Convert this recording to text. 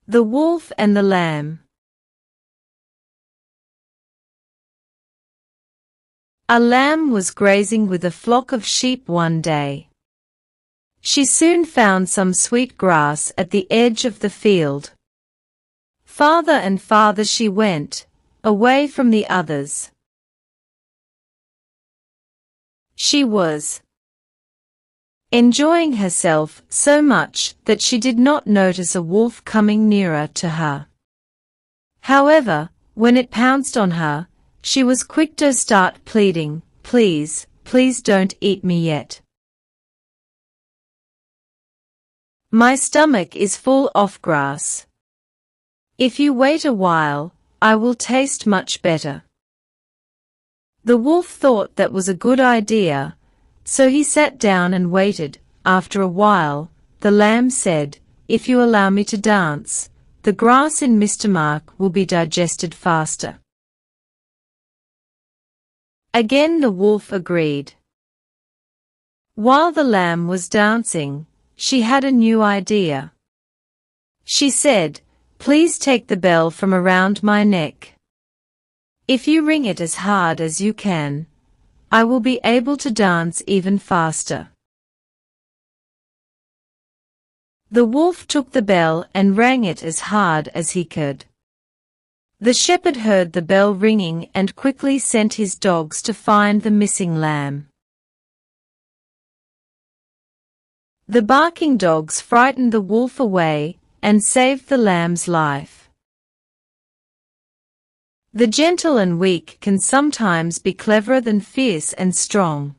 The Wolf and the Lamb. A lamb was grazing with a flock of sheep one day. She soon found some sweet grass at the edge of the field. Farther and farther she went, away from the others. She was enjoying herself so much that she did not notice a wolf coming nearer to her. However, when it pounced on her, she was quick to start pleading, "Please, please don't eat me yet. My stomach is full of grass. If you wait a while, I will taste much better." The wolf thought that was a good idea, so he sat down and waited. After a while, the lamb said, "If you allow me to dance, the grass in Mr. Mark will be digested faster." Again the wolf agreed. While the lamb was dancing, she had a new idea. She said, "Please take the bell from around my neck. If you ring it as hard as you can, I will be able to dance even faster." The wolf took the bell and rang it as hard as he could. The shepherd heard the bell ringing and quickly sent his dogs to find the missing lamb. The barking dogs frightened the wolf away and saved the lamb's life. The gentle and weak can sometimes be cleverer than fierce and strong.